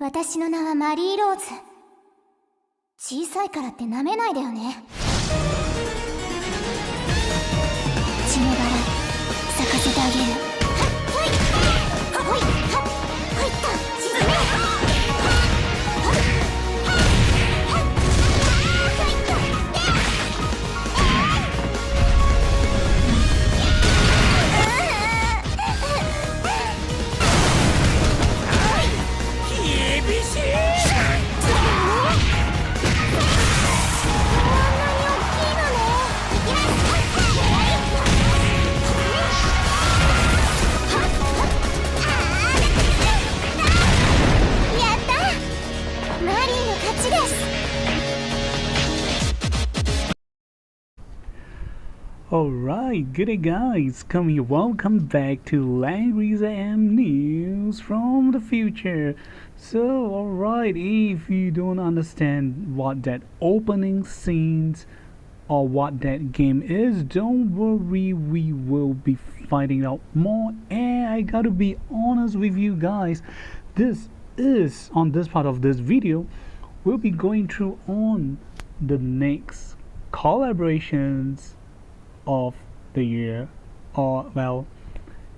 私の名はマリー・ローズ。小さいからって舐めないでよね。血のバラ咲かせてあげる。ほいほいほいった沈め。Alright, good day guys, welcome back to Langrisser News from the future. So, alright, if you don't understand what that opening scenes or what that game is, don't worry, we will be finding out more. And I gotta be honest with you guys, on this part of this video, we'll be going through on the next collaborations of the year, or well,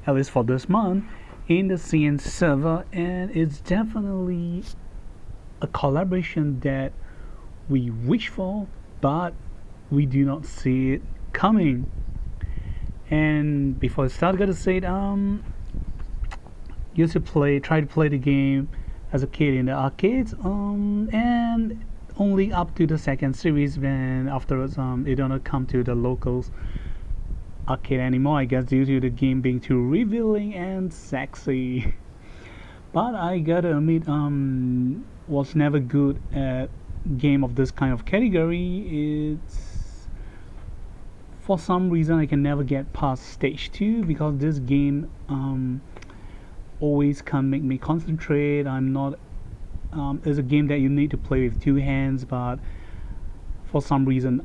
at least for this month, in the CN server, and it's definitely a collaboration that we wish for, but we do not see it coming. And before I start, I gotta say, used to try to play the game as a kid in the arcades, and only up to the second series, when afterwards it don't come to the locals arcade anymore, I guess, due to the game being too revealing and sexy. But I gotta admit, was never good at game of this kind of category. It's for some reason I can never get past stage 2, because this game always can't make me concentrate. I'm not it's a game that you need to play with 2 hands, but for some reason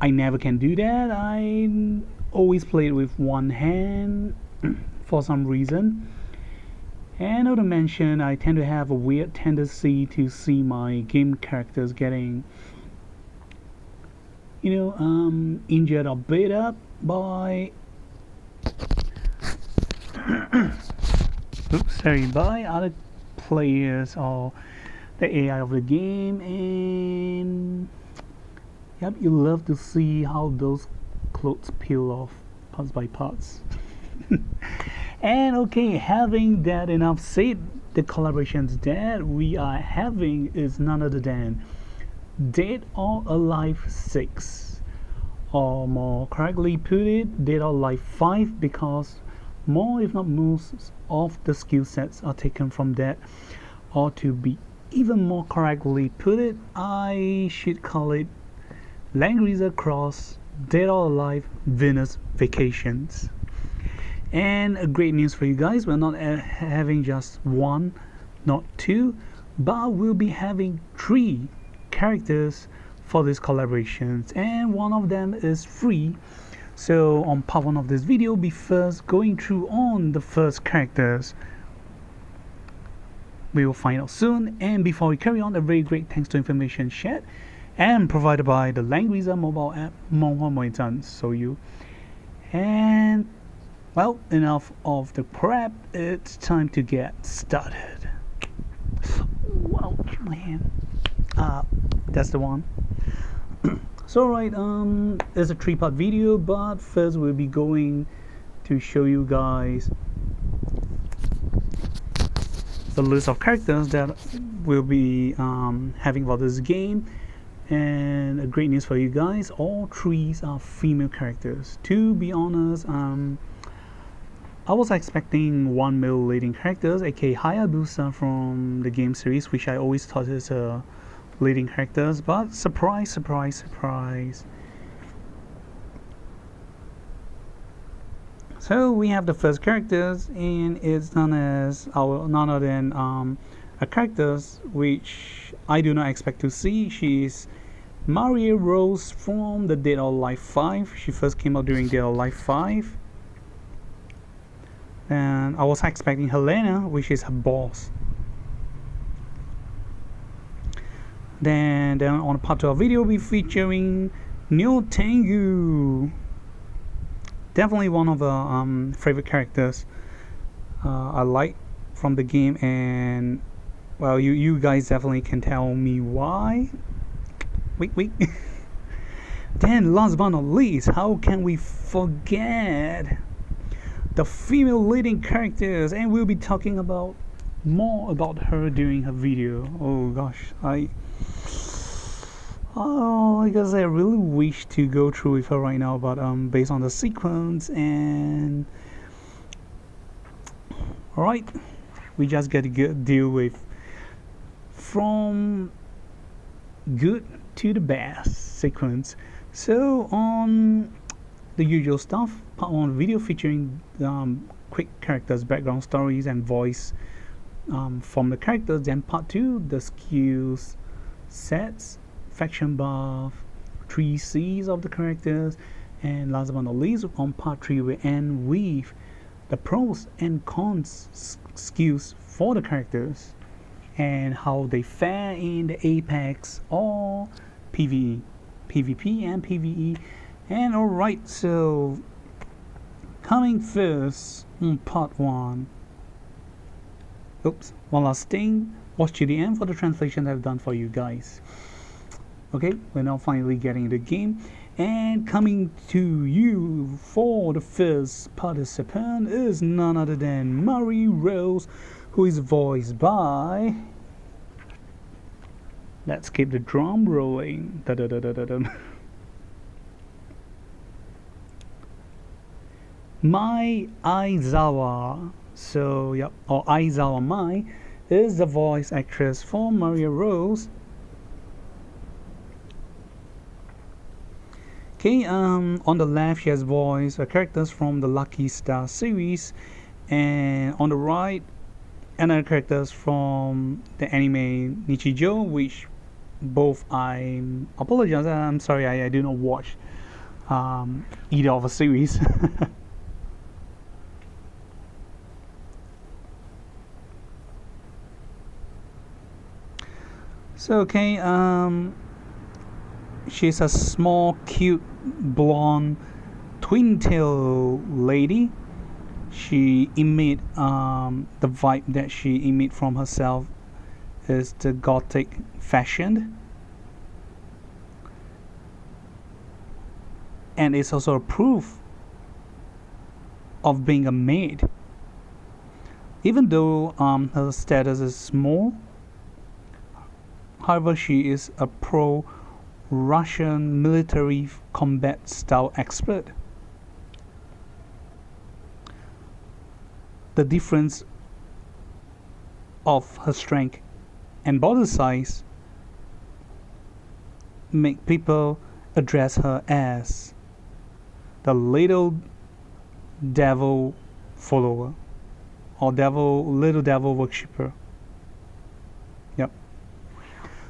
I never can do that. I always play it with 1 hand for some reason. And not to mention, I tend to have a weird tendency to see my game characters getting, injured or beat up by by other players or the AI of the game. And yep, you love to see how those clothes peel off parts by parts. And okay, having that enough said, the collaborations that we are having is none other than Dead or Alive 6, or more correctly put it, Dead or Alive 5, because more if not most of the skill sets are taken from that. Or to be even more correctly put it, I should call it Langrisser Cross Dead or Alive Venus Vacations. And a great news for you guys, we're not having just 1, not 2, but we'll be having 3 characters for these collaborations, and one of them is free. So on part 1 of this video, we'll be first going through on the first characters. We will find out soon. And before we carry on, a very great thanks to information shared and provided by the Langrisser mobile app So you, and well, enough of the prep, it's time to get started. Wow, my hand. That's the one. So right, it's a 3-part video, but first we'll be going to show you guys the list of characters that we'll be having for this game. And a great news for you guys, all 3 are female characters. To be honest, I was expecting 1 male leading characters, aka Hayabusa from the game series, which I always thought is a leading characters, but surprise, surprise, surprise. So we have the first characters, and it's none other than a characters which I do not expect to see. She's Maria Rose from the Dead or Alive 5. She first came out during Dead or Alive 5. And I was expecting Helena, which is her boss. Then on part 2 of video, we'll be featuring Neo Tengu. Definitely one of the favorite characters I like from the game, and well, you guys definitely can tell me why. Wait. Then last but not least, how can we forget the female leading characters? And we'll be talking about more about her during her video. Oh gosh, I guess I really wish to go through with her right now, but based on the sequence, and alright, we just get to deal with from good to the best sequence. So on the usual stuff, part 1 video featuring quick characters, background stories, and voice from the characters. Then part 2, the skills sets, faction buff, 3 C's of the characters, and last but not least, on part 3 we end with the pros and cons skills for the characters and how they fare in the Apex or PvE, PvP and PvE. And alright, so coming first on part 1. Oops, one last thing, watch to the end for the translation that I've done for you guys. Okay, we're now finally getting the game, and coming to you for the first participant is none other than Mari Rose, who is voiced by, let's keep the drum rolling, Mai Aizawa. So yep, or Aizawa Mai is the voice actress for Maria Rose. Okay, on the left she has voiced characters from the Lucky Star series, and on the right another characters from the anime Nichijou, which both I apologize, I'm sorry, I do not watch either of the series. So okay, she's a small, cute, blonde, twin-tail lady. She emit the vibe that she emit from herself is the gothic fashion, and it's also a proof of being a maid. Even though her status is small, however, she is a pro-Russian military combat style expert. The difference of her strength and body size make people address her as the little devil follower or little devil worshipper. Yep.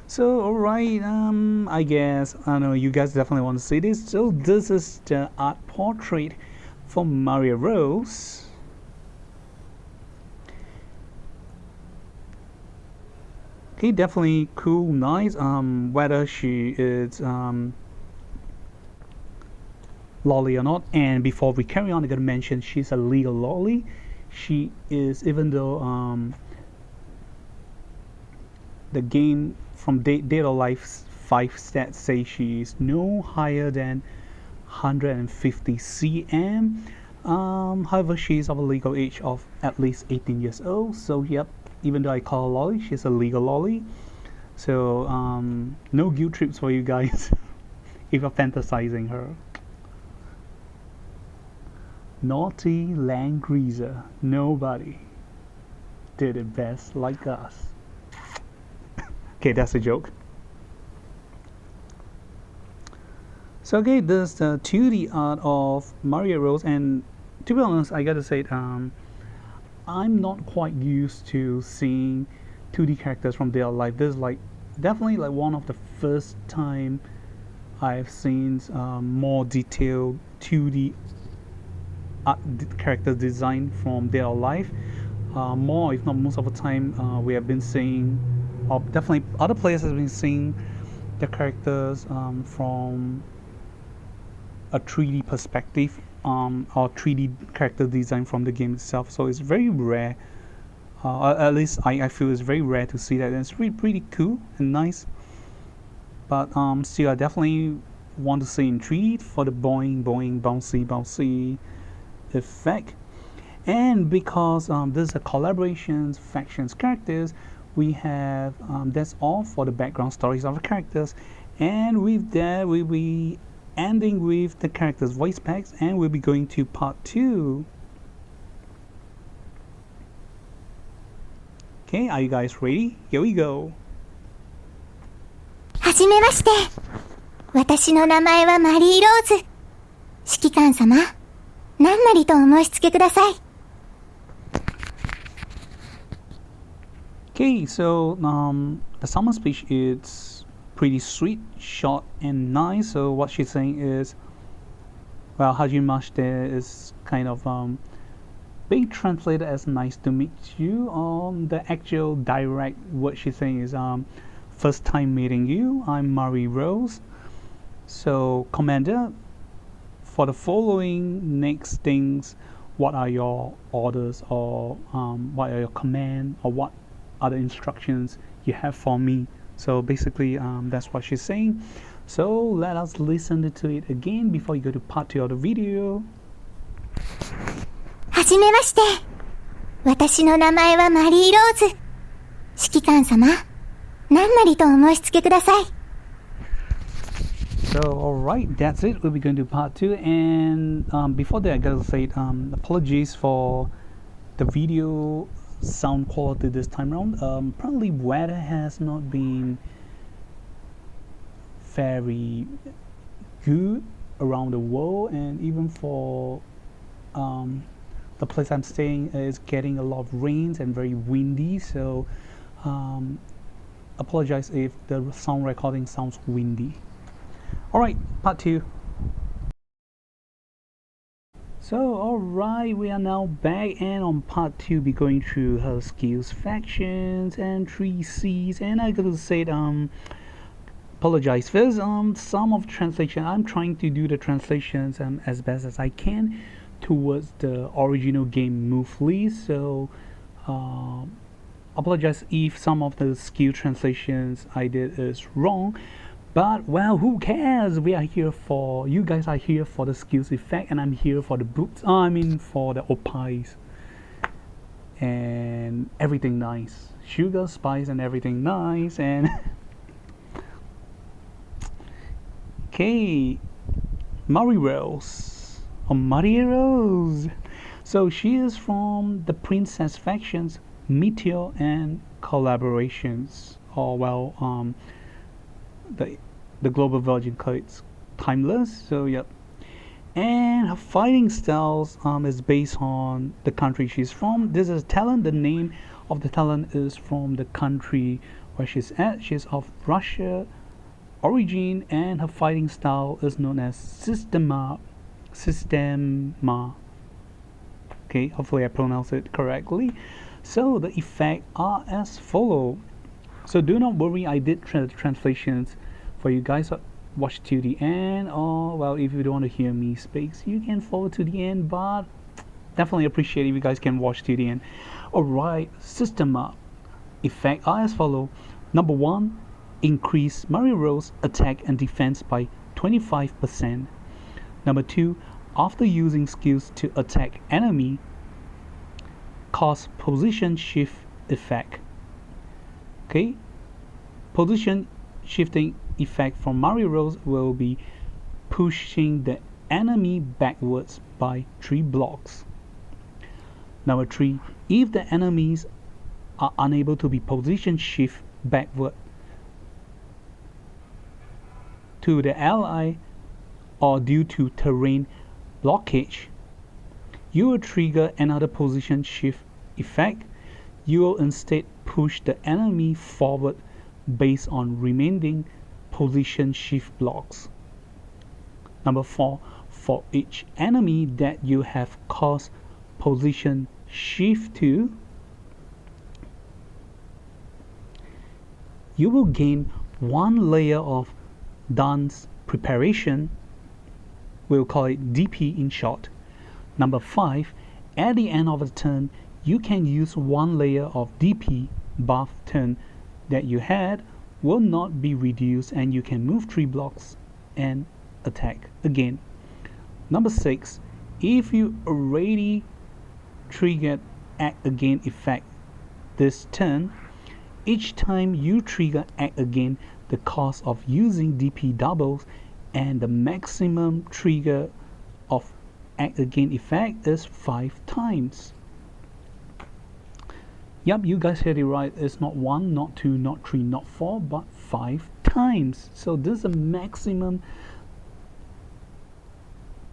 So alright, I guess I know you guys definitely want to see this. So this is the art portrait for Maria Rose. Okay, definitely cool, nice. Whether she is lolly or not. And before we carry on, I gotta mention she's a legal lolly. She is, even though the game from Data Life 5 stats say she is no higher than 150 cm. However, she is of a legal age of at least 18 years old. So yep, even though I call her lolly, she's a legal lolly. So no guilt trips for you guys if you're fantasizing her. Naughty Langrisser, nobody did it best like us. Okay, that's a joke. So okay, this is the 2D art of Maria Rose, and to be honest, I gotta say, I'm not quite used to seeing 2D characters from their life. This is like definitely like one of the first time I've seen more detailed 2D art character design from their life. More, if not most of the time, we have been seeing or definitely other players have been seeing the characters from a 3D perspective, or 3D character design from the game itself. So it's very rare. At least I feel it's very rare to see that. And it's really pretty cool and nice. But still, I definitely want to see in 3D for the boing boing bouncy effect. And because this is a collaborations factions characters, we have that's all for the background stories of the characters. And with that, we'll be ending with the characters voice packs, and we'll be going to part 2. Okay, are you guys ready? Here we go. はじめまして。私の名前はマリー・ローズ。指揮官様、何なりとお申し付けください。Okay, so the summer speech is pretty sweet, short, and nice. So what she's saying is, well, hajimashite is kind of being translated as nice to meet you. The actual direct what she's saying is first time meeting you. I'm Marie Rose. So Commander, for the following next things, what are your orders, or what are your command, or what are the instructions you have for me? So basically that's what she's saying. So let us listen to it again before you go to part 2 of the video. はじめまして。私の名前はマリー・ローズ。指揮官様、何なりとお申し付けください。So alright, that's it. We'll be going to part 2, and before that I gotta say apologies for the video sound quality this time around. Probably weather has not been very good around the world, and even for the place I'm staying is getting a lot of rains and very windy, so apologize if the sound recording sounds windy. Alright, part 2. So alright, we are now back, and on part 2 be going through her skills factions and 3Cs, and I gotta say apologize first. Some of translation, I'm trying to do the translations as best as I can towards the original game smoothly, so apologize if some of the skill translations I did is wrong. But well, who cares? We are here for, you guys are here for the skills effect, and I'm here for the boots. I mean for the opais and everything nice, sugar, spice, and everything nice. And okay, Marie Rose, or Marie Rose. So she is from the princess factions, Meteor, and collaborations. Or well, the global virgin codes timeless. So yep, and her fighting styles is based on the country she's from. This is talent. The name of the talent is from the country where she's at. She's of Russia origin, and her fighting style is known as Systema. Okay, hopefully I pronounce it correctly. So the effects are as follow. So do not worry, I did translations for you guys. Watch till the end, or well, if you don't want to hear me speak, you can forward to the end, but definitely appreciate if you guys can watch till the end. Alright, system up. Effect are as follow. Number 1, increase Marie Rose attack and defense by 25%. Number 2, after using skills to attack enemy, cause position shift effect. Okay, position shifting effect from Marie Rose will be pushing the enemy backwards by 3 blocks. Number 3, if the enemies are unable to be position shift backward to the ally or due to terrain blockage, you will trigger another position shift effect. You will instead push the enemy forward based on remaining position shift blocks. Number 4, for each enemy that you have caused position shift to, you will gain 1 layer of dance preparation. We'll call it DP in short. Number 5, at the end of the turn, you can use 1 layer of DP buff turn that you had will not be reduced, and you can move 3 blocks and attack again. Number 6, if you already triggered act again effect this turn, each time you trigger act again, the cost of using DP doubles, and the maximum trigger of act again effect is 5 times. Yep, you guys heard it right. It's not 1, not 2, not 3, not 4, but 5 times. So this is the maximum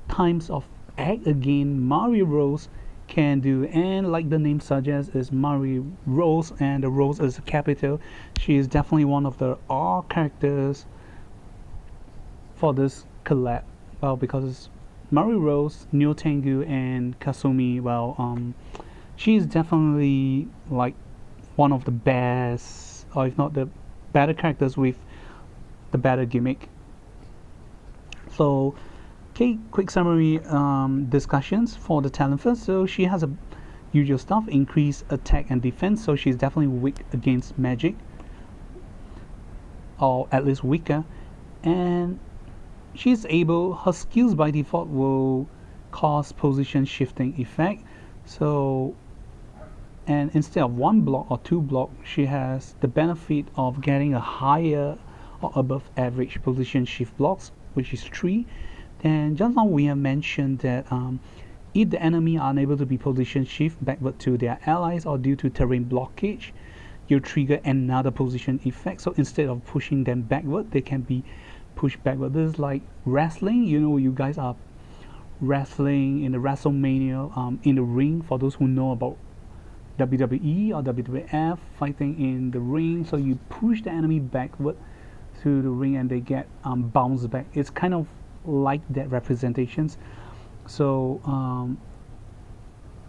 times of act again Mario Rose can do, and like the name suggests, is Mario Rose, and the Rose is a capital. She is definitely one of the R characters for this collab. Well, because Mario Rose, Neo Tengu, and Kasumi, well, she's definitely like one of the best, or if not the better characters with the better gimmick. So, okay, quick summary discussions for the talent first. So she has a usual stuff, increase attack and defense, so she's definitely weak against magic, or at least weaker, and she's able, her skills by default will cause position shifting effect. So, and instead of 1 block or 2 block, she has the benefit of getting a higher or above average position shift blocks, which is 3. And just now we have mentioned that if the enemy are unable to be position shift backward to their allies or due to terrain blockage, you trigger another position effect. So instead of pushing them backward, they can be pushed backward. This is like wrestling. You know, you guys are wrestling in the WrestleMania in the ring. For those who know about WWE or WWF, fighting in the ring, so you push the enemy backward to the ring and they get bounced back. It's kind of like that representations. So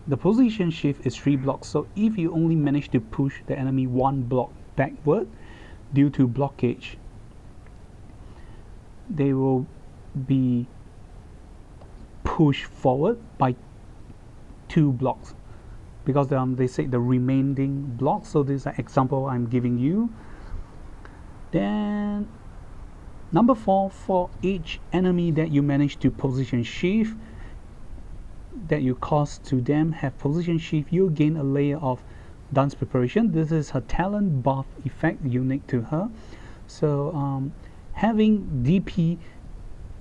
the position shift is 3 blocks. So if you only manage to push the enemy 1 block backward due to blockage, they will be pushed forward by 2 blocks, because they say the remaining blocks. So this is an example I'm giving you. Then number 4, for each enemy that you manage to position shift, that you cause to them have position shift, you gain a layer of dance preparation. This is her talent buff effect unique to her. So having DP,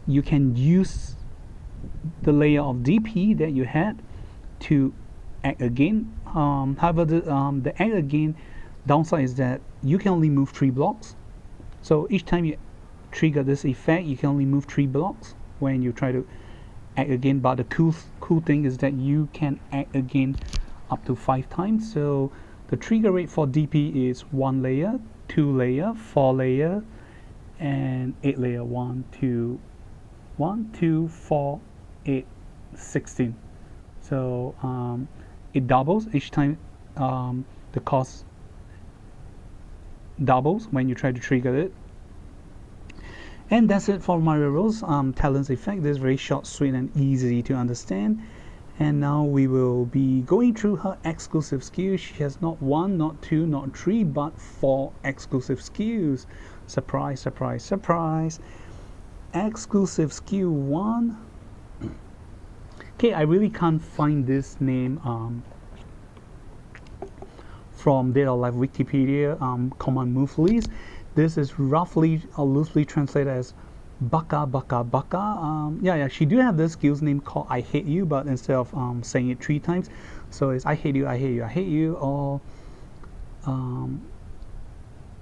you can use the layer of DP that you had to act again. However, the act again downside is that you can only move 3 blocks. So each time you trigger this effect, you can only move 3 blocks when you try to act again. But the cool thing is that you can act again up to 5 times. So the trigger rate for DP is 1 layer, 2 layer, 4 layer, and 8 layer. 1, 2, 4, 8, 16. So it doubles each time. The cost doubles when you try to trigger it. And that's it for Mario Rose talents effect. This is very short, sweet, and easy to understand. And now we will be going through her exclusive skills. She has not 1, not 2, not 3, but 4 exclusive skills. Surprise, surprise, surprise. Exclusive skill 1. Okay, I really can't find this name from Dead or Alive Wikipedia command move list. This is roughly or loosely translated as Baka Baka Baka. Yeah, she do have this skills name called I Hate You, but instead of saying it 3 times, so it's I hate you, I hate you, I hate you, or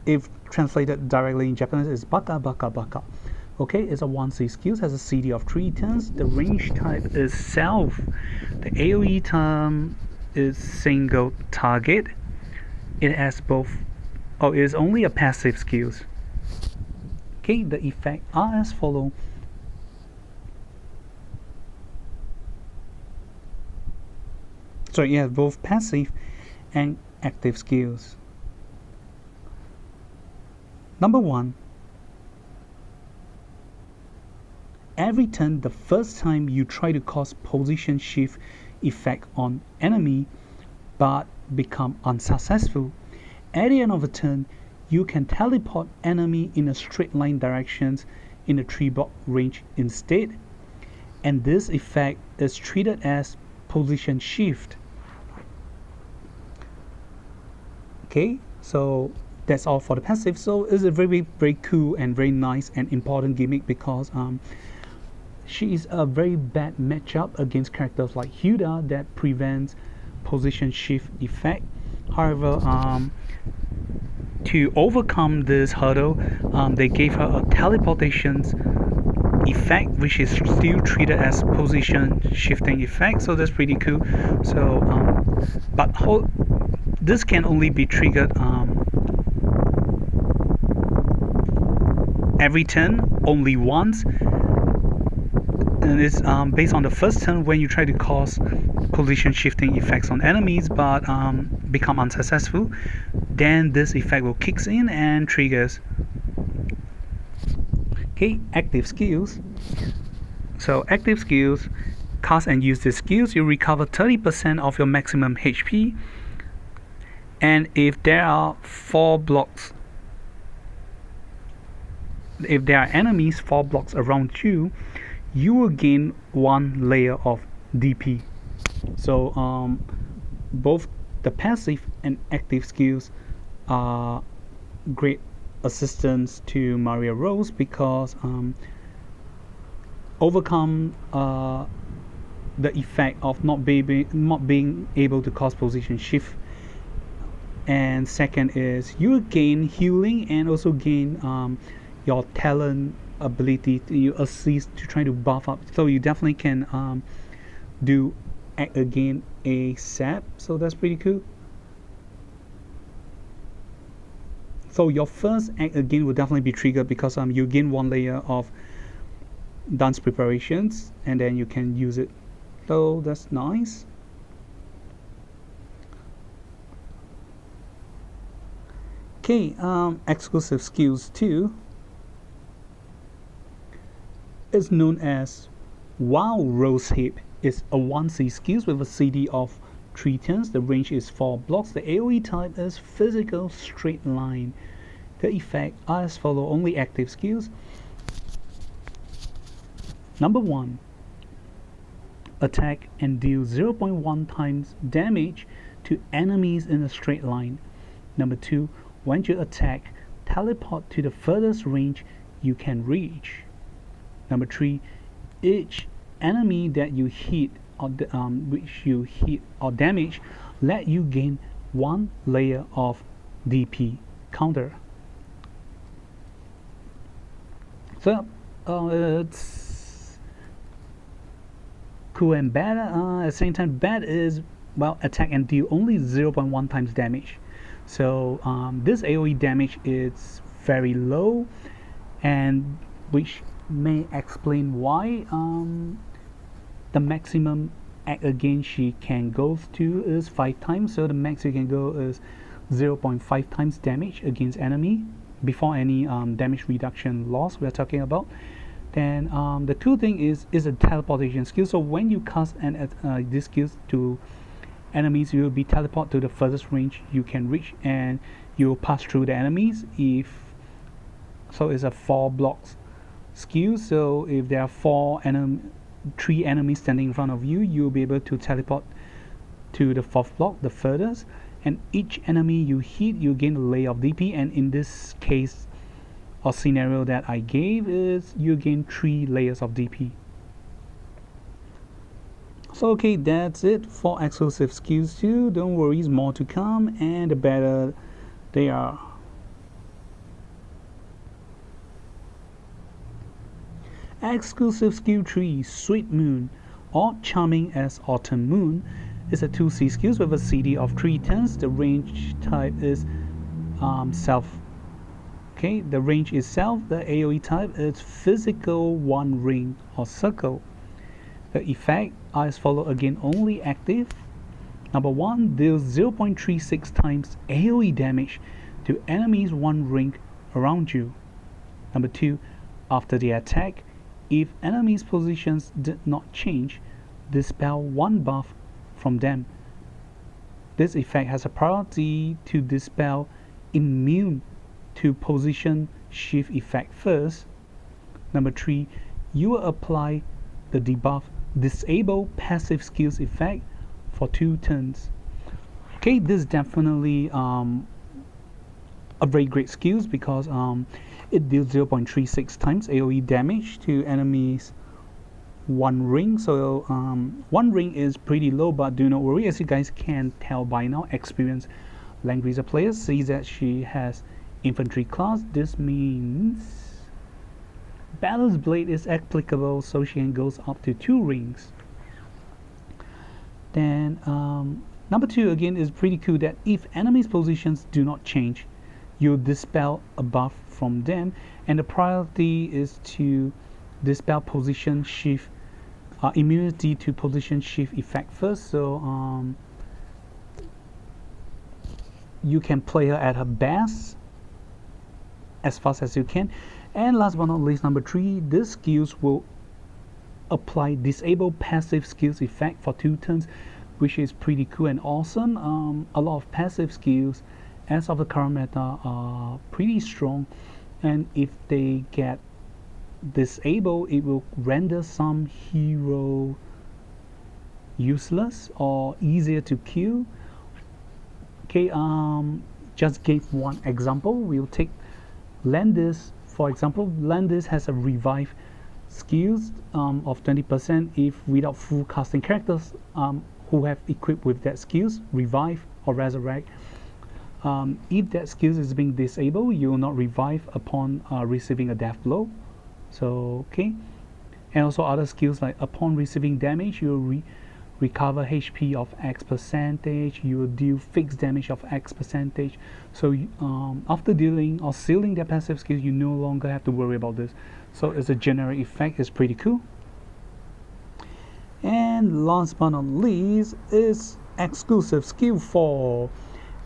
if translated directly in Japanese, it's Baka Baka Baka. Okay, it's a 1C skills, has a CD of 3 turns. The range type is self. The AoE term is single target. It has both. Oh, it is only a passive skills. Okay, the effect are as follow. So you have both passive and active skills. Number 1. Every turn, the first time you try to cause position shift effect on enemy but become unsuccessful, at the end of a turn, you can teleport enemy in a straight line directions in a 3-block range instead, and this effect is treated as position shift. Okay, so that's all for the passive. So it's a very cool and very nice and important gimmick, because she is a very bad matchup against characters like Hilda that prevents position shift effect. However, to overcome this hurdle, they gave her a teleportation effect, which is still treated as position shifting effect. So that's pretty cool. So, but this can only be triggered every turn, only once, and it's based on the first turn when you try to cause position shifting effects on enemies but become unsuccessful, then this effect will kicks in and triggers. Okay, active skills. So active skills, cast and use these skills, you recover 30% of your maximum HP, and if there are 4 blocks, if there are enemies 4 blocks around you, you will gain 1 layer of DP. So both the passive and active skills are great assistance to Maria Rose, because overcome the effect of not being able to cause position shift, and second is you gain healing and also gain your talent ability to assist to try to buff up, so you definitely can do act again ASAP. So that's pretty cool. So your first act again will definitely be triggered, because you gain 1 layer of dance preparations and then you can use it. So that's nice. Okay, exclusive skills 2 is known as Wow Rose Hip. It's a 1C skills with a CD of 3 turns. The range is 4 blocks. The AoE type is physical straight line. The effect are as follow, only active skills. Number 1, attack and deal 0.1 times damage to enemies in a straight line. Number 2, when you attack, teleport to the furthest range you can reach. Number 3, each enemy that you hit or damage, let you gain 1 layer of DP counter. So it's cool and bad. At the same time, bad is, well, attack and deal only 0.1 times damage. So this AoE damage is very low, and which may explain why the maximum act again she can go to is 5 times. So the max you can go is 0.5 times damage against enemy before any damage reduction loss we're talking about. Then the cool thing is a teleportation skill. So when you cast this skill to enemies, you will be teleported to the furthest range you can reach, and you will pass through the enemies. So it's a 4 blocks skill. So if there are 3 enemies standing in front of you, you'll be able to teleport to the 4th block, the furthest, and each enemy you hit, you gain a layer of DP. And in this case or scenario that I gave, is you gain 3 layers of DP. So okay, that's it for exclusive skills 2. Don't worry, more to come, and the better they are. Exclusive skill 3, Sweet Moon, or Charming as Autumn Moon, is a 2C skills with a CD of 3 turns. The range type is self. Okay, the range is self. The AoE type is physical 1 ring or circle. The effect are as follow, again only active. Number 1, deals 0.36 times AoE damage to enemies 1 ring around you. Number 2, after the attack, if enemies' positions did not change, dispel 1 buff from them. This effect has a priority to dispel immune to position shift effect first. Number 3, you will apply the debuff disable passive skills effect for 2 turns. Okay, this is definitely a very great skills because it deals 0.36 times AoE damage to enemies 1 ring. So 1 ring is pretty low, but do not worry, as you guys can tell by now, experienced Langrisser players see that she has infantry class. This means Balance Blade is applicable, so she goes up to 2 rings. Then number 2 again is pretty cool, that if enemies' positions do not change, you dispel a buff from them, and the priority is to dispel position shift immunity to position shift effect first. So you can play her at her best as fast as you can. And last but not least, number 3, these skills will apply disable passive skills effect for 2 turns, which is pretty cool and awesome. A lot of passive skills as of the current meta are pretty strong, and if they get disabled, it will render some hero useless or easier to kill. Okay, just gave one example. We'll take Langrisser for example. Langrisser has a revive skills of 20% if without full casting characters who have equipped with that skills, revive or resurrect. If that skills is being disabled, you will not revive upon receiving a death blow. So okay, and also other skills like upon receiving damage, you will recover HP of X percentage, you will deal fixed damage of X percentage. So after dealing or sealing their passive skills, you no longer have to worry about this. So it's a generic effect, it's pretty cool. And last but not least is exclusive skill 4.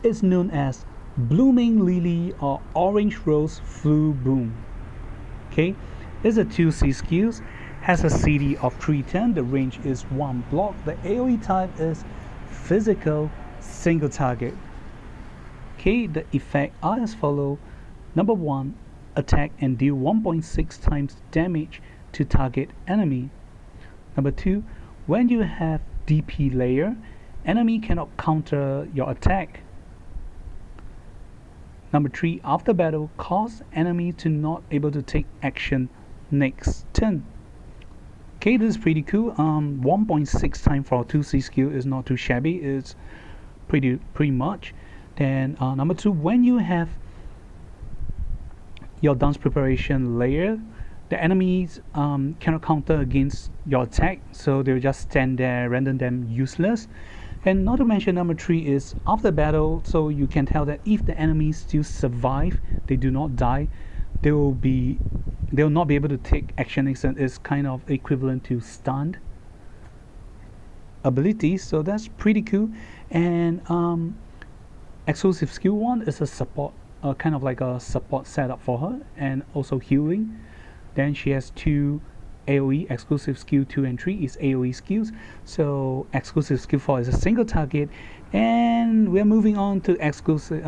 It's known as Blooming Lily or Orange Rose Flu Boom. Okay, it's a 2C skills, has a CD of 310, the range is 1 block, the AoE type is physical single target. Okay, the effect are as follow. Number 1, attack and deal 1.6 times damage to target enemy. Number 2, when you have DP layer, enemy cannot counter your attack. Number 3, after battle, cause enemy to not able to take action next turn. Okay, this is pretty cool. 1.6 times for 2C skill is not too shabby. It's pretty much. Then number 2, when you have your dance preparation layer, the enemies cannot counter against your attack, so they'll just stand there, render them useless. And not to mention, number 3 is after battle, so you can tell that if the enemies still survive, they do not die, they will not be able to take action. It's kind of equivalent to stunned abilities, so that's pretty cool. And exclusive skill 1 is a support, kind of like a support setup for her, and also healing. Then she has 2 AoE, exclusive skill 2 and 3 is AoE skills. So exclusive skill 4 is a single target, and we're moving on to exclusive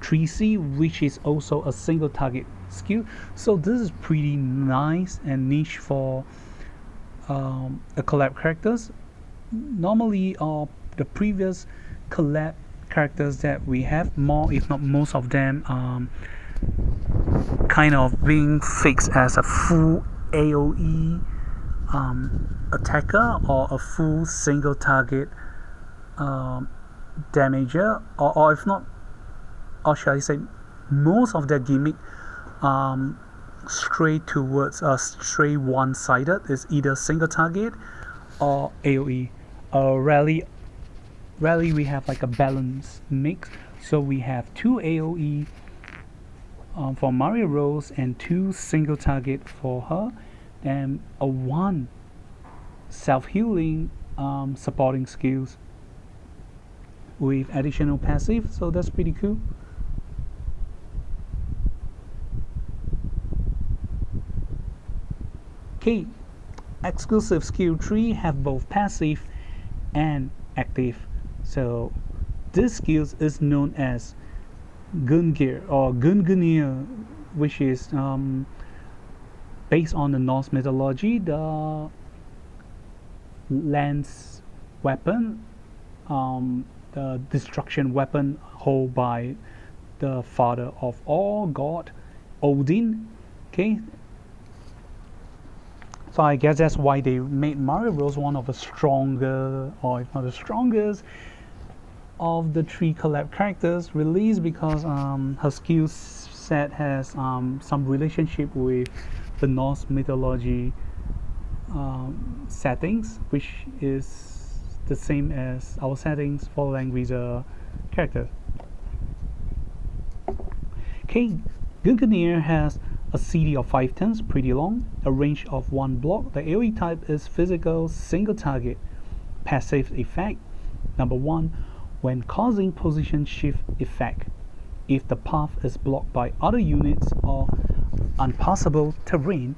3C, which is also a single target skill. So this is pretty nice and niche for a collab characters. Normally the previous collab characters that we have, more if not most of them kind of being fixed as a full AoE attacker or a full single target damager, or if not, or shall I say, most of their gimmick stray towards stray one-sided, is either single target or AoE. Rarely we have like a balanced mix, so we have 2 AoE for Mario Rose and 2 single target for her, and a 1 self-healing supporting skills with additional passive, so that's pretty cool. Okay, exclusive skill tree have both passive and active. So this skill is known as Gungear or Gungunir, which is based on the Norse mythology, the lance weapon, the destruction weapon held by the father of all god, Odin. Okay, so I guess that's why they made Mario Bros one of the stronger, or if not the strongest, of the three collab characters released, because her skill set has some relationship with the Norse mythology settings, which is the same as our settings for Langrisser character. Okay, Gungnir has a CD of 5 turns, pretty long, a range of 1 block. The AoE type is physical, single target. Passive effect, number 1, when causing position shift effect. If the path is blocked by other units or unpassable terrain,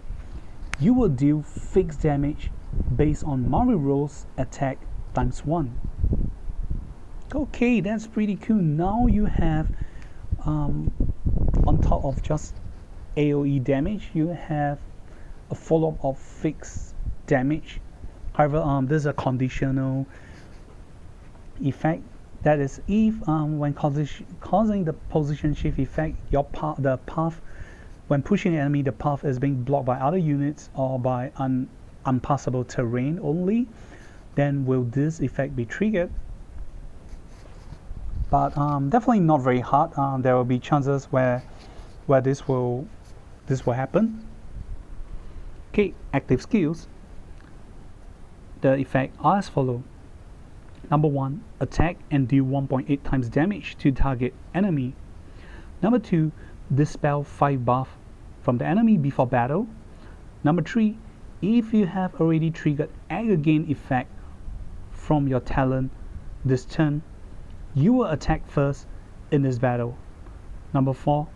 you will deal fixed damage based on Mario Bros attack times 1. Okay, that's pretty cool. Now you have on top of just AoE damage, you have a follow-up of fixed damage. However, there's a conditional effect. That is, if when causing the position shift effect, the path, when pushing an enemy, the path is being blocked by other units or by unpassable terrain only, then will this effect be triggered? But definitely not very hard. There will be chances where this will happen. Okay, active skills. The effects are as follows. Number 1, attack and deal 1.8 times damage to target enemy. Number 2, dispel 5 buff from the enemy before battle. Number 3, if you have already triggered aggregate effect from your talent this turn, you will attack first in this battle. Number 4,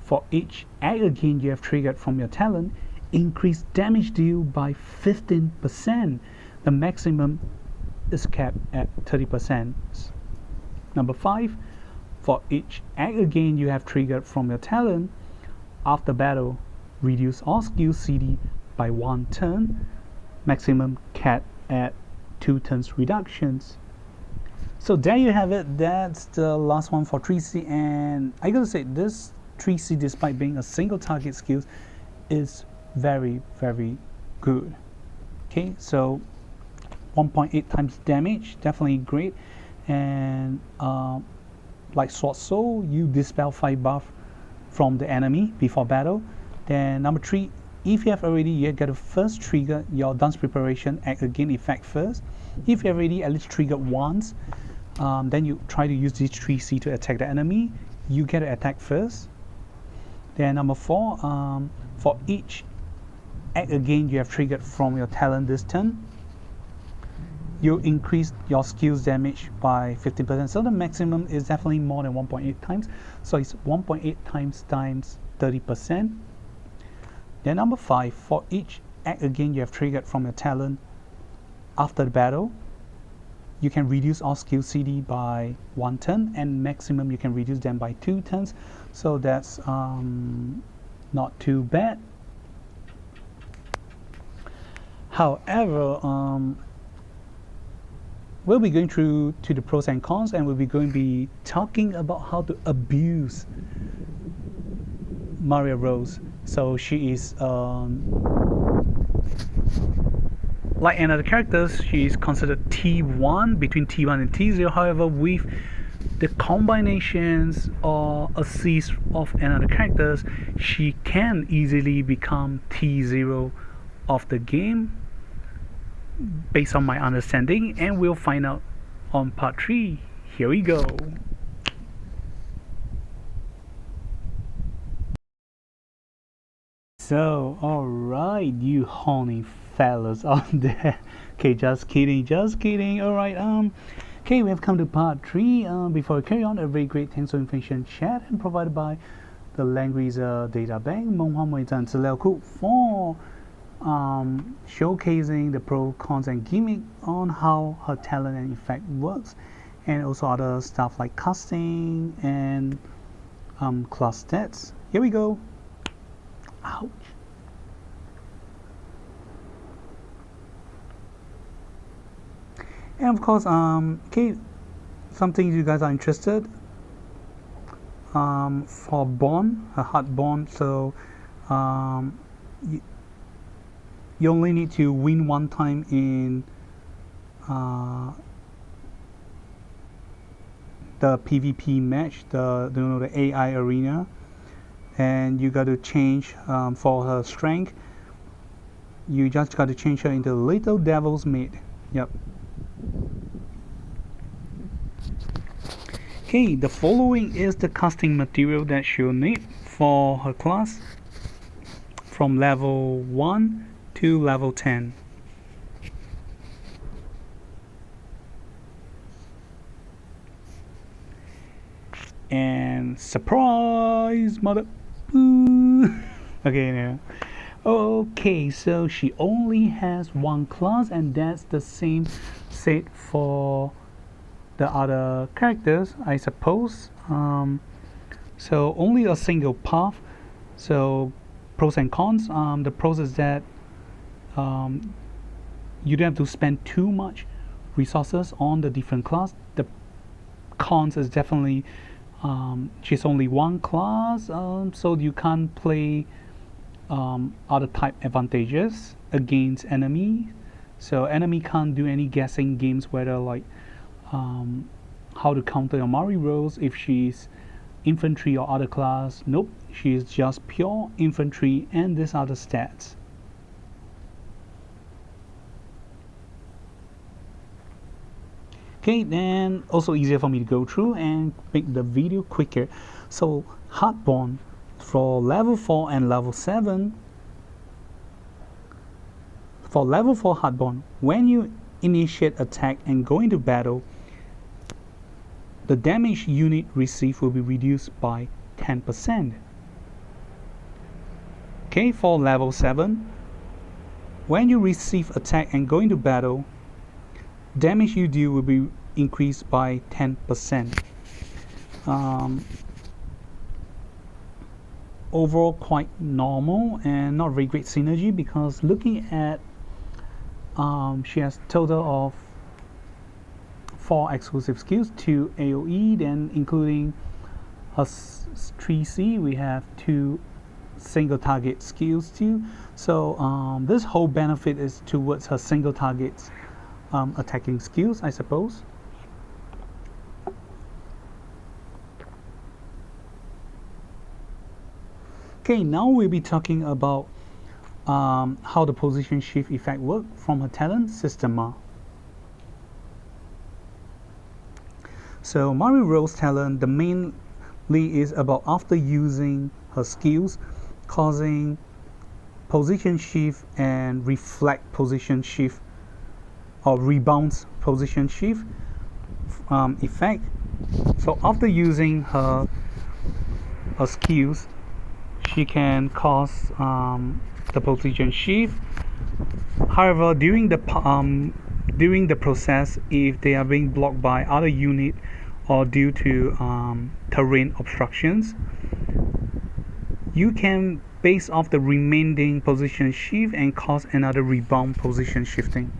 for each aggregate you have triggered from your talent, increase damage deal by 15%. The maximum is capped at 30%. Number 5, for each aggregate you have triggered from your talent, after battle, reduce all skill CD by 1 turn, maximum capped at 2 turns reductions. So there you have it. That's the last one for 3C, and I gotta say, this 3C, despite being a single target skill, is very, very good. Okay, so 1.8 times damage, definitely great. And like Sword Soul, you dispel 5 buff from the enemy before battle. Then number 3, if you have already yet got to first trigger your dance preparation aggregate effect first. If you have already at least triggered once, then you try to use this 3C to attack the enemy. You get to attack first. Then number 4, for each aggregate you have triggered from your talent this turn, you increase your skills damage by 15%. So the maximum is definitely more than 1.8 times. So it's 1.8 times 30%. Then number 5, for each aggregate you have triggered from your talent after the battle, you can reduce all skill CD by 1 turn, and maximum you can reduce them by 2 turns. So that's not too bad. However, we'll be going through to the pros and cons, and we'll be going to be talking about how to abuse Mario Bros. So she is like another characters, she is considered T1, between T1 and T0. However, with the combinations or assist of another characters, she can easily become T0 of the game, based on my understanding, and we'll find out on part 3. Here we go. So, alright, you horny fellas out there. Okay, just kidding. Alright, okay, we have come to part 3. Before we carry on, a very great thanks for information chat and provided by the Langrisser data bank, 梦幻伪战资料库 for showcasing the pros, cons, and gimmick on how her talent and effect works, and also other stuff like casting and class stats. Here we go. Ouch. And of course, okay, something you guys are interested for bond, a hard bond. So you only need to win one time in the PvP match, the AI arena, and you got to change for her strength. You just got to change her into Little Devil's Maid. Yep. Okay, the following is the casting material that she'll need for her class from level 1 to level 10. And surprise, mother. Okay, now. Okay, so she only has one class, and that's the same set for the other characters, I suppose. So only a single path. So pros and cons. The pros is that you don't have to spend too much resources on the different class. The cons is definitely she's only one class, so you can't play other type advantages against enemy. So enemy can't do any guessing games whether like how to counter your Mari rolls if she's infantry or other class. Nope, she's just pure infantry and these are the stats. Okay, then also easier for me to go through and make the video quicker. So hard bond for level 4 and level 7. For level 4 hard bond, when you initiate attack and go into battle, the damage unit received will be reduced by 10%. Okay, for level 7, when you receive attack and go into battle, damage you do will be increased by 10%. Overall quite normal and not very great synergy, because looking at she has total of 4 exclusive skills, 2 AoE, then including her 3C we have 2 single target skills too. So this whole benefit is towards her single targets attacking skills, I suppose. Okay, now we'll be talking about how the position shift effect works from her talent Systema. So Mari Rose talent, the mainly is about after using her skills, causing position shift and reflect position shift or rebounds position shift effect. So after using her skills, she can cause the position shift. However, during the process, if they are being blocked by other unit or due to terrain obstructions, you can base off the remaining position shift and cause another rebound position shifting.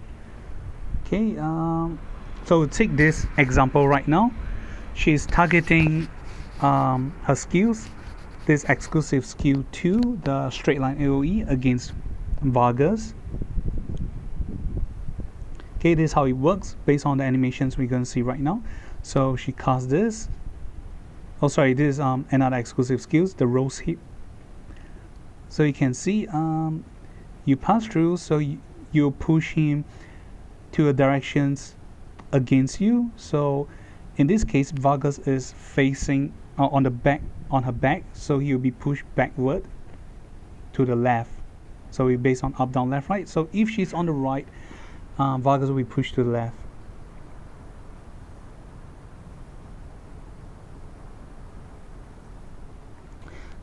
Okay, so take this example right now. She's targeting her skills, this exclusive skill 2, the straight line AoE against Vargas. Okay, this is how it works based on the animations we're going to see right now. So she casts this. Oh, sorry, this is another exclusive skills, the Rose Hip. So you can see you pass through, so you push him to a directions against you. So in this case, Vargas is facing on her back, so he'll be pushed backward to the left. So we based on up, down, left, right. So if she's on the right, Vargas will be pushed to the left.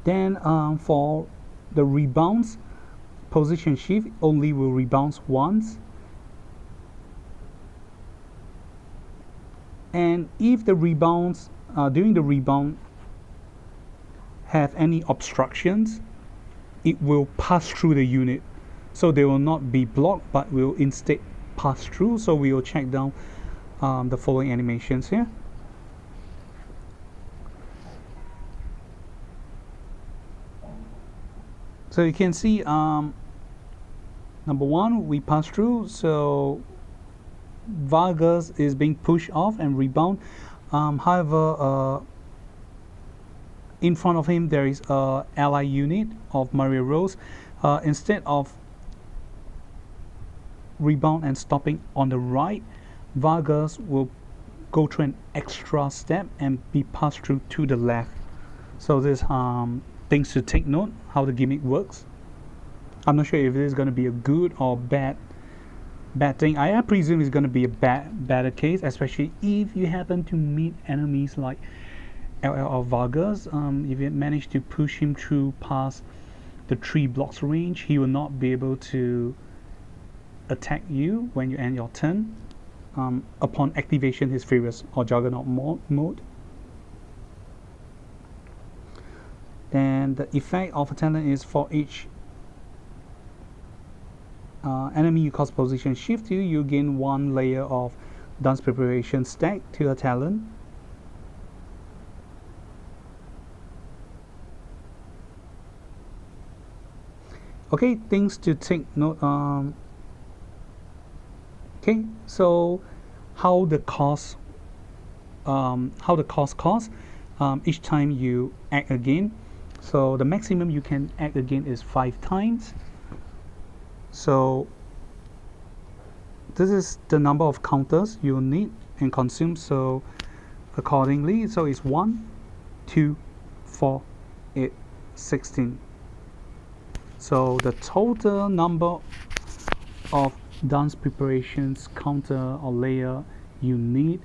Then for the rebounds position shift only will rebound once. And if the rebounds during the rebound have any obstructions, it will pass through the unit. So they will not be blocked, but will instead pass through. So we will check down the following animations here. So you can see number one, we pass through, so Vargas is being pushed off and rebound. However, in front of him there is a ally unit of Maria Rose. Instead of rebound and stopping on the right, Vargas will go through an extra step and be passed through to the left. So there's things to take note how the gimmick works. I'm not sure if this is going to be a good or bad thing. I presume it's going to be a better case, especially if you happen to meet enemies like LL or Vargas. If you manage to push him through past the 3 blocks range, he will not be able to attack you when you end your turn upon activation his Furious or Juggernaut mode. Then the effect of a talent is for each enemy you cause position shift to, you gain 1 layer of dance preparation stack to a talent. Okay, things to take note. Okay, so how the cost costs each time you act again. So the maximum you can act again is 5 times. So this is the number of counters you need and consume. So accordingly, so it's 1, 2, 4, 8, 16. So the total number of dance preparations counter or layer you need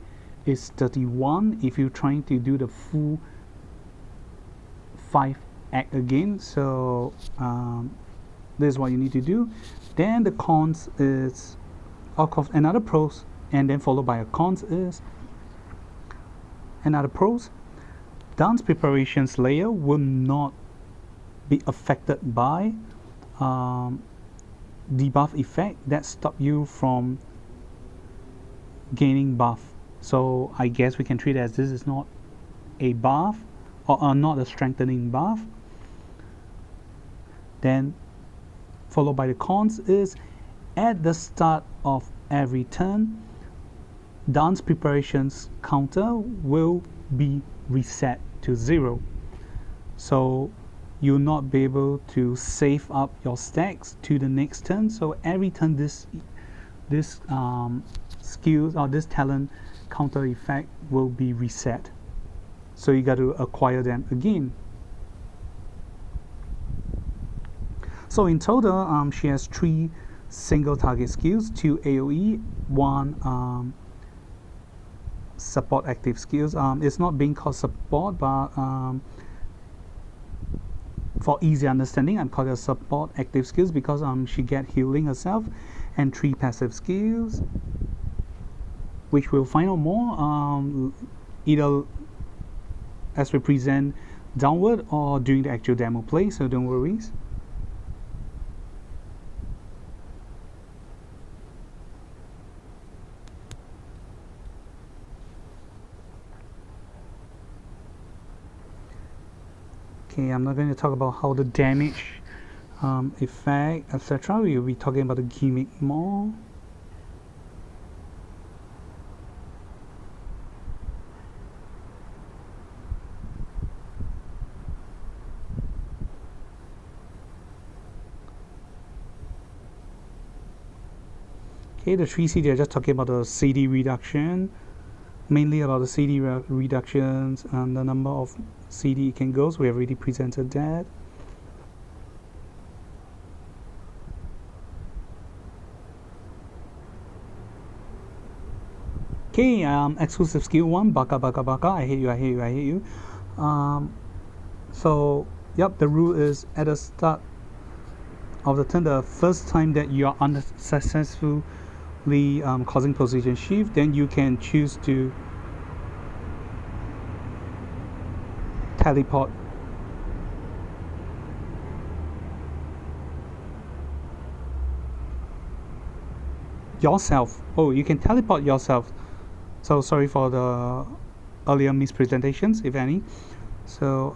is 31 if you're trying to do the full 5 act again. So this is what you need to do. Then the cons is, of course, another pros, and then followed by a cons is another pros. Dance preparations layer will not be affected by debuff effect that stop you from gaining buff. So I guess we can treat it as this is not a buff or not a strengthening buff. Then followed by the cons is at the start of every turn, dance preparations counter will be reset to 0. So you'll not be able to save up your stacks to the next turn. So every turn this skills or this talent counter effect will be reset. So you got to acquire them again. So in total, she has 3 single target skills, 2 AoE, 1 support active skills. It's not being called support, but for easy understanding, I'm calling it support active skills because she get healing herself, and 3 passive skills, which we'll find out more either as we present downward or during the actual demo play. So don't worry. Okay, I'm not going to talk about how the damage effect, etc. We will be talking about the gimmick more. Okay, the 3 CD, are just talking about the CD reduction, mainly about the CD reductions and the number of CD it can go. So we have already presented that. Okay, exclusive skill 1, baka baka baka, I hate you, I hate you, I hate you. So yep, the rule is at the start of the turn, the first time that you are unsuccessfully causing position shift, then you can choose to teleport yourself. Oh, you can teleport yourself. So sorry for the earlier mispresentations, if any. So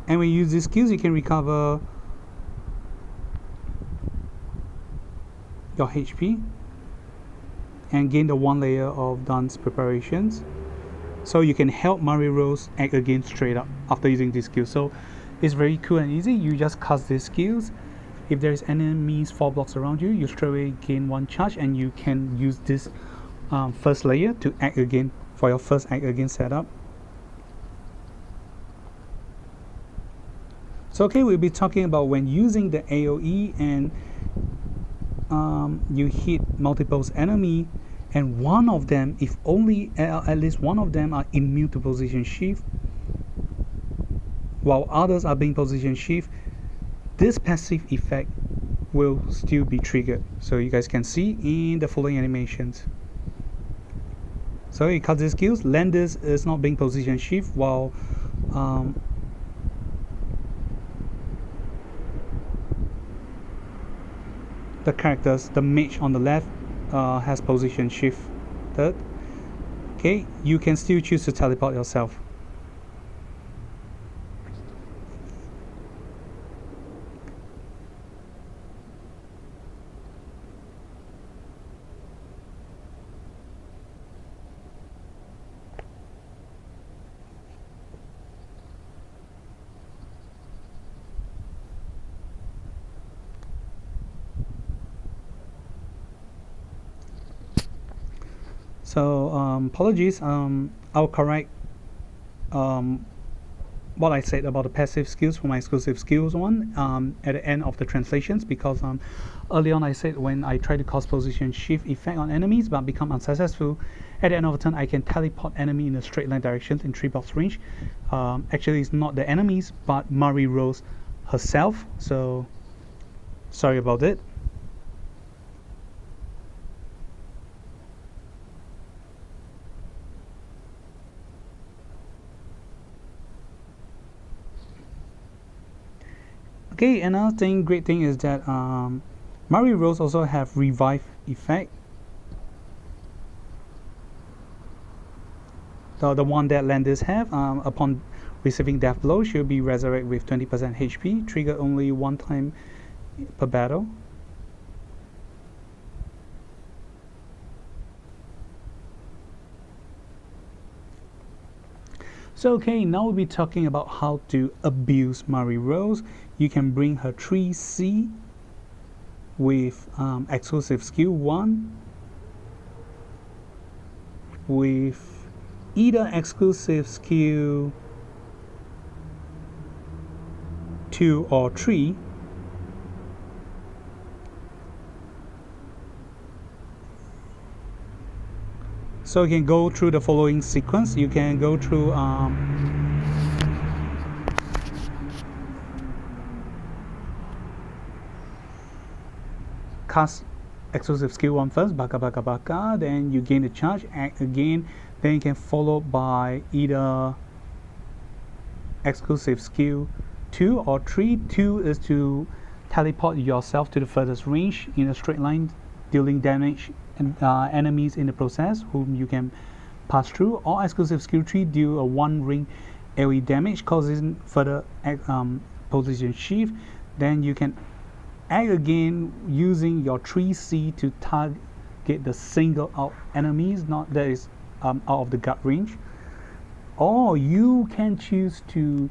and when you use these skills, you can recover your HP and gain the 1 layer of dance preparations. So you can help Mario Rose act again straight up after using these skills. So it's very cool and easy. You just cast these skills. If there is enemies 4 blocks around you, you straight away gain 1 charge, and you can use this first layer to act again for your first act again setup. So okay, we'll be talking about when using the AoE and you hit multiple enemy, and one of them, if only at least one of them are immune to position shift, while others are being position shift, this passive effect will still be triggered. So you guys can see in the following animations. So you cut these skills. Landis is not being position shift, while the characters, the mage on the left has position shifted. Okay, you can still choose to teleport yourself. So apologies, I'll correct what I said about the passive skills for my exclusive skills one at the end of the translations, because early on I said when I try to cause position shift effect on enemies but become unsuccessful, at the end of the turn I can teleport enemy in a straight line direction in 3 blocks range. Actually it's not the enemies but Marie Rose herself, so sorry about it. Okay, another thing, great thing is that Mario Rose also have revive effect. The one that Landis have, upon receiving death blow, she'll be resurrected with 20% HP, trigger only 1 time per battle. So okay, now we'll be talking about how to abuse Marie Rose. You can bring her 3C with exclusive skill 1, with either exclusive skill 2 or 3, so you can go through the following sequence. You can go through cast exclusive skill 1 first, baka baka baka, then you gain the charge, act again, then you can follow by either exclusive skill 2 or 3. 2 is to teleport yourself to the furthest range in a straight line, dealing damage and enemies in the process whom you can pass through, or exclusive skill 3 deal a 1 ring AoE damage causing further position shift. Then you can act again using your 3C to target the single out enemies not that is out of the gut range, or you can choose to,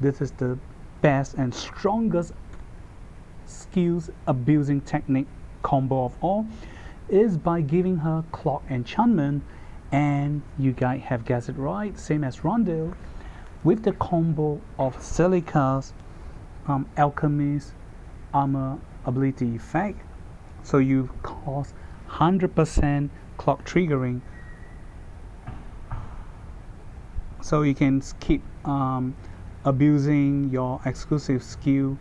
this is the best and strongest skills abusing technique combo of all, is by giving her clock enchantment, and you guys have guessed it right, same as Rondell, with the combo of Celica's alchemist armor ability effect. So you cause 100% clock triggering, so you can keep abusing your exclusive skill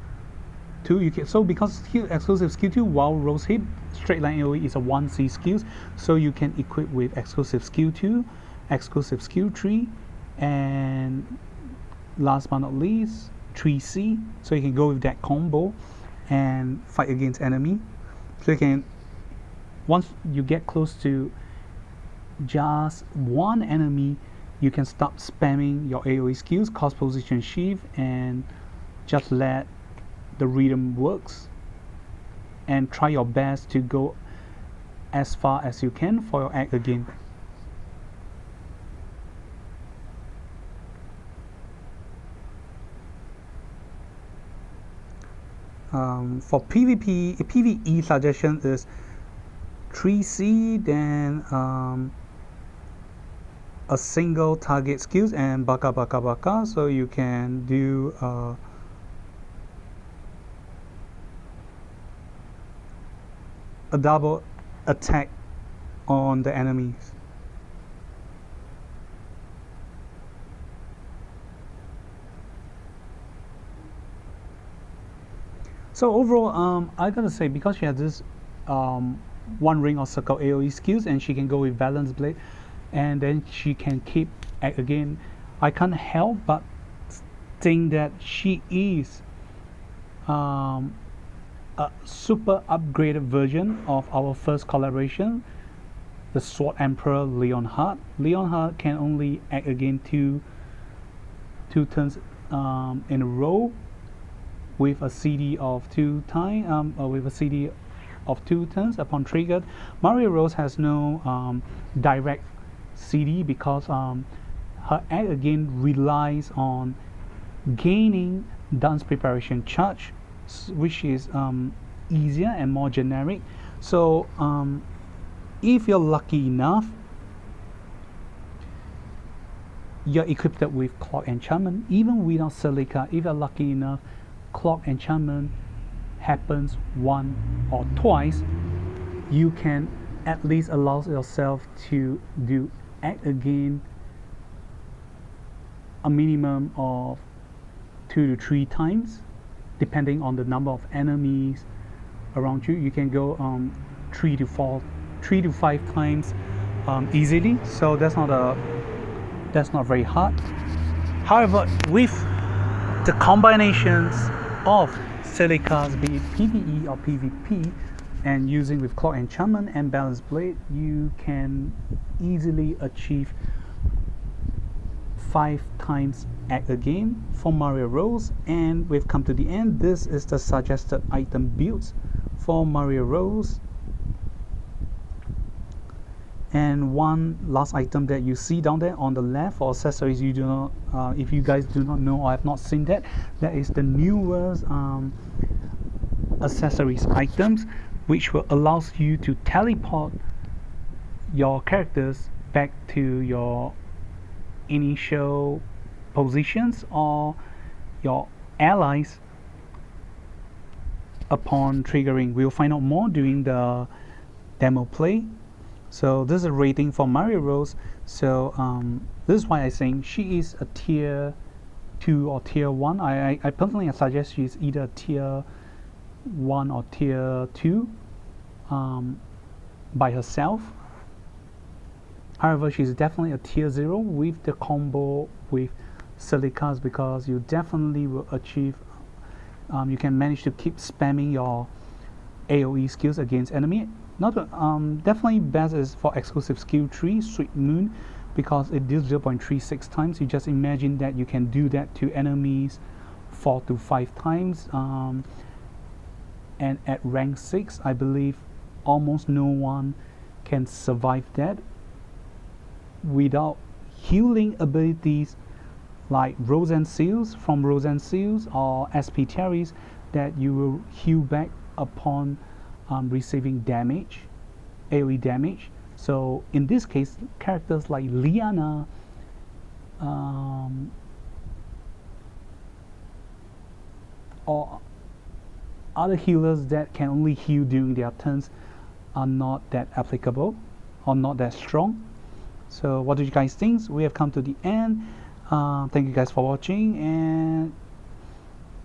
2 you can, so because skill exclusive skill 2 while Rose hit, straight line AoE is a 1C skills, so you can equip with exclusive skill 2, exclusive skill 3, and last but not least 3C, so you can go with that combo and fight against enemy. So you can, once you get close to just one enemy, you can stop spamming your AoE skills, cause position shift, and just let the rhythm works, and try your best to go as far as you can for your act again. For PvP, PvE suggestion is 3C, then a single target skills and baka baka baka, so you can do a double attack on the enemies. So overall, I gotta say, because she has this one ring or circle AoE skills, and she can go with balance blade, and then she can keep act again, I can't help but think that she is a super upgraded version of our first collaboration, the Sword Emperor Leonhardt. Leonhardt can only act again two turns in a row, with a CD of 2 times, with a CD of 2 turns upon triggered. Mario Rose has no direct CD, because her act again relies on gaining dance preparation charge, which is easier and more generic. So if you're lucky enough, you're equipped with Clock Enchantment. Even without Celica, if you're lucky enough, Clock Enchantment happens once or twice, you can at least allow yourself to do act again a minimum of 2 to 3 times, depending on the number of enemies around you. You can go 3 to 5 times easily, so that's not very hard. However, with the combinations of Celicas, be it PvE or PvP, and using with Clock Enchantment and Balance Blade, you can easily achieve 5 times act again for Mario Rose. And we've come to the end. This is the suggested item builds for Mario Rose. And one last item that you see down there on the left for accessories, you do not, if you guys do not know or have not seen that, that is the newest accessories items, which will allows you to teleport your characters back to your initial positions or your allies upon triggering. We'll find out more during the demo play. So this is a rating for Mario Rose. So this is why I think she is a tier 2 or tier 1. I personally suggest she's either tier 1 or tier 2 by herself. However, she's definitely a tier 0 with the combo with Celicas, because you definitely will achieve, you can manage to keep spamming your AoE skills against enemy. Not definitely best is for exclusive skill 3, Sweet Moon, because it deals 0.36 times. You just imagine that you can do that to enemies 4 to 5 times, and at rank 6 I believe almost no one can survive that without healing abilities like Rose and Seals from Rose and Seals or SP Terries, that you will heal back upon receiving damage, AoE damage. So in this case, characters like Liana, or other healers that can only heal during their turns are not that applicable or not that strong. So what do you guys think? We have come to the end. Thank you guys for watching, and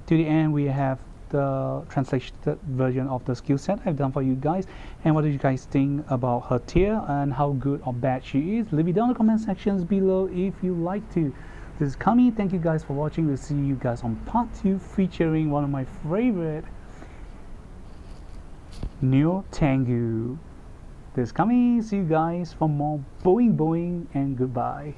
to the end we have the translated version of the skill set I've done for you guys, and what do you guys think about her tier and how good or bad she is. Leave it down in the comment sections below if you like to. This is Kami. Thank you guys for watching. We'll see you guys on part 2 featuring one of my favorite, Neo Tengu. This is Kami. See you guys for more Boing Boing, and goodbye.